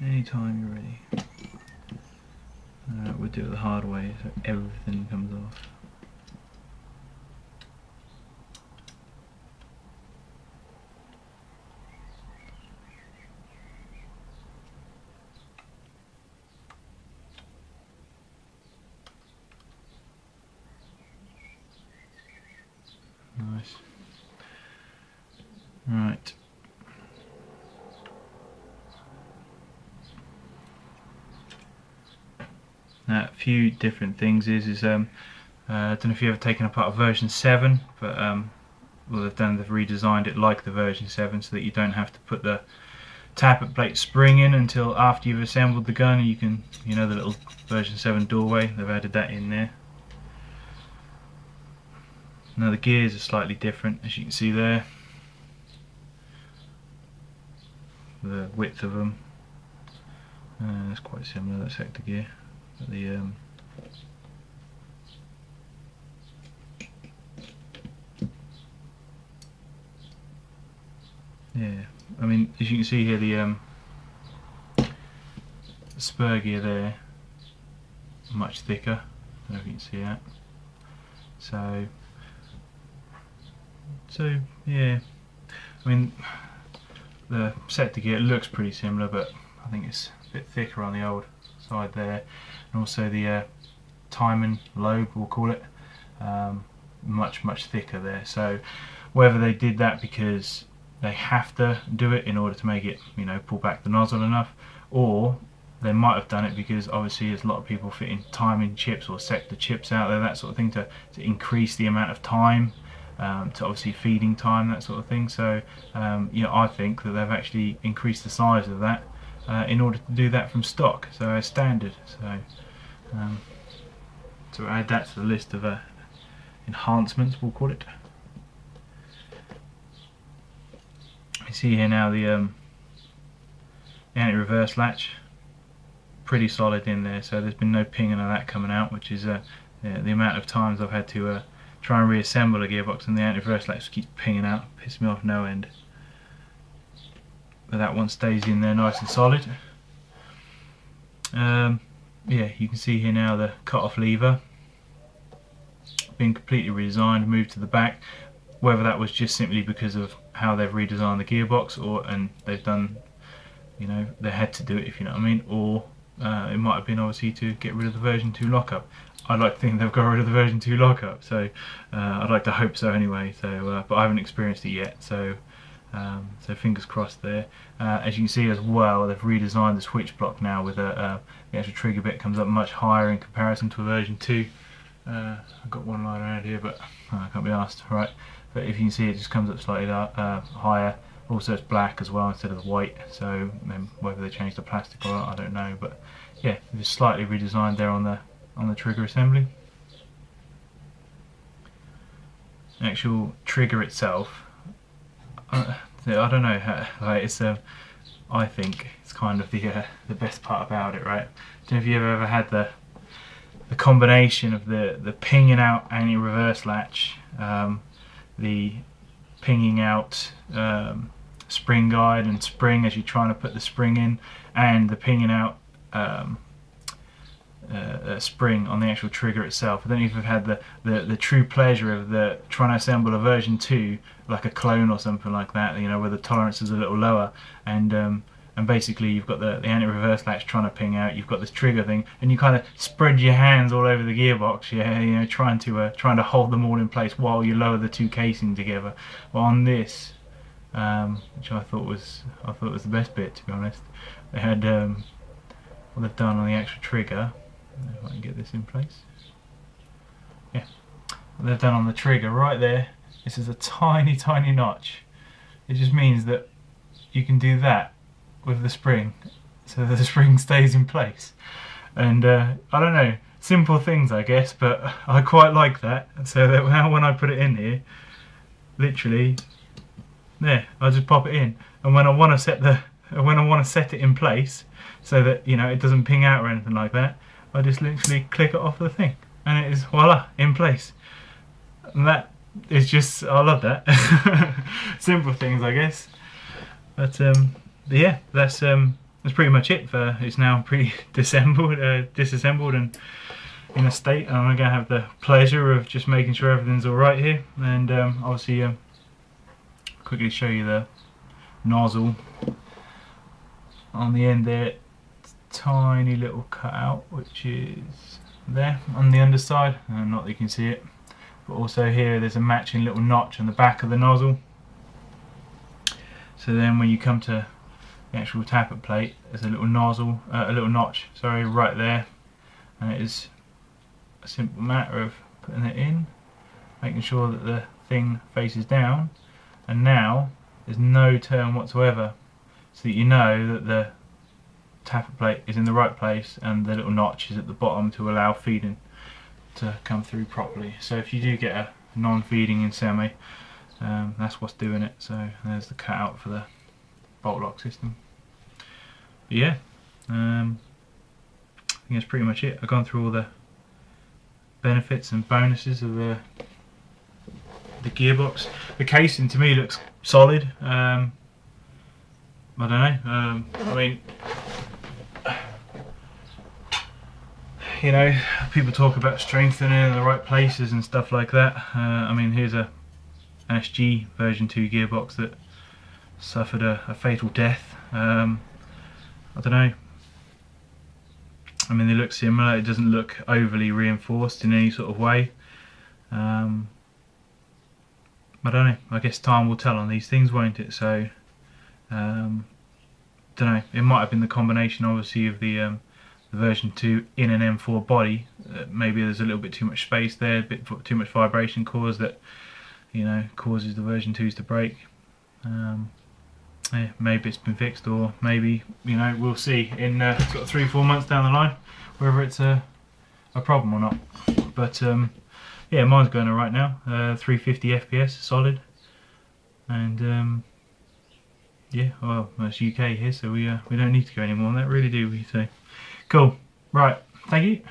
anytime you're ready. We'll do it the hard way so everything comes off. Nice. Right. Now, a few different things is I don't know if you've ever taken apart a version 7, but what they've done, they've redesigned it like the version 7 so that you don't have to put the tappet plate spring in until after you've assembled the gun. You can, you know, the little version 7 doorway, they've added that in there. Now the gears are slightly different, as you can see there. The width of them, it's quite similar, that sector gear. But the yeah, I mean, as you can see here, the spur gear there, much thicker. I don't know if you can see that. So yeah, I mean, the sector gear looks pretty similar, but I think it's a bit thicker on the old side there, and also the timing lobe, we'll call it, much thicker there. So whether they did that because they have to do it in order to make it, you know, pull back the nozzle enough, or they might have done it because obviously there's a lot of people fitting timing chips or sector chips out there, that sort of thing, to increase the amount of time, to obviously feeding time, that sort of thing. So you know, I think that they've actually increased the size of that in order to do that from stock, so as standard. So add that to the list of enhancements, we'll call it. You see here now the anti-reverse latch, pretty solid in there, so there's been no pinging of that coming out, which is yeah, the amount of times I've had to try and reassemble a gearbox and the anti-reverse latch keeps pinging out, pisses me off no end. But that one stays in there nice and solid. Yeah, you can see here now the cut-off lever been completely redesigned, moved to the back. Whether that was just simply because of how they've redesigned the gearbox, or and they've done, you know, they had to do it, if you know what I mean, or it might have been obviously to get rid of the version 2 lockup. I'd like to think they've got rid of the version 2 lockup, so I'd like to hope so anyway. So, but I haven't experienced it yet, so so fingers crossed there. As you can see as well, they've redesigned the switch block now with the actual trigger bit comes up much higher in comparison to a version 2. I've got one line around here, but I can't be asked. Right, but if you can see, it just comes up slightly higher. Also, it's black as well instead of white. So whether they changed the plastic or not, I don't know. But yeah, just slightly redesigned there on the trigger assembly. The actual trigger itself, I don't know how, like, it's I think it's kind of the best part about it, right? I don't know if you've ever had the combination of the pinging out anti-reverse latch, the pinging out spring guide and spring as you're trying to put the spring in, and the pinging out spring on the actual trigger itself. I don't know if you've had the true pleasure of trying to assemble a version 2, like a clone or something like that, you know, where the tolerance is a little lower, and basically you've got the anti-reverse latch trying to ping out, you've got this trigger thing, and you kind of spread your hands all over the gearbox, yeah, you know, trying to hold them all in place while you lower the two casings together. Well, on this, which I thought was the best bit, to be honest, they had what they've done on the actual trigger. If I can get this in place, yeah, what they've done on the trigger right there, this is a tiny notch. It just means that you can do that with the spring, so the spring stays in place. And I don't know, simple things I guess, but I quite like that. So that when I put it in here, literally, there, I just pop it in, and when I want to set it in place so that, you know, it doesn't ping out or anything like that, I just literally click it off the thing, and it is voila, in place. And that is just, I love that. Simple things, I guess. But yeah, that's that's pretty much it. It's now pretty disassembled and in a state. And I'm going to have the pleasure of just making sure everything's alright here, and obviously quickly show you the nozzle on the end there. Tiny little cutout which is there on the underside, not that you can see it, but also here there's a matching little notch on the back of the nozzle. So then when you come to the actual tappet plate, there's a little notch, sorry, right there, and it is a simple matter of putting it in, making sure that the thing faces down, and now there's no turn whatsoever, so that you know that the tappet plate is in the right place and the little notch is at the bottom to allow feeding to come through properly. So if you do get a non-feeding in semi, that's what's doing it. So there's the cutout for the bolt lock system. But yeah, I think that's pretty much it. I've gone through all the benefits and bonuses of the gearbox. The casing to me looks solid. I don't know. I mean, you know, people talk about strengthening in the right places and stuff like that. I mean, here's a SG version 2 gearbox that suffered a fatal death. I don't know. I mean, they look similar. It doesn't look overly reinforced in any sort of way. I don't know. I guess time will tell on these things, won't it? So, don't know. It might have been the combination, obviously, of the version 2 in an M4 body. Maybe there's a little bit too much space there, a bit too much vibration caused that, you know, causes the version 2s to break. Yeah, maybe it's been fixed, or maybe, you know, we'll see in sort of 3-4 months down the line whether it's a problem or not. But yeah, mine's going alright now. 350 FPS solid, and yeah, well, it's UK here, so we don't need to go any more than that, really, do we? So cool. Right, thank you.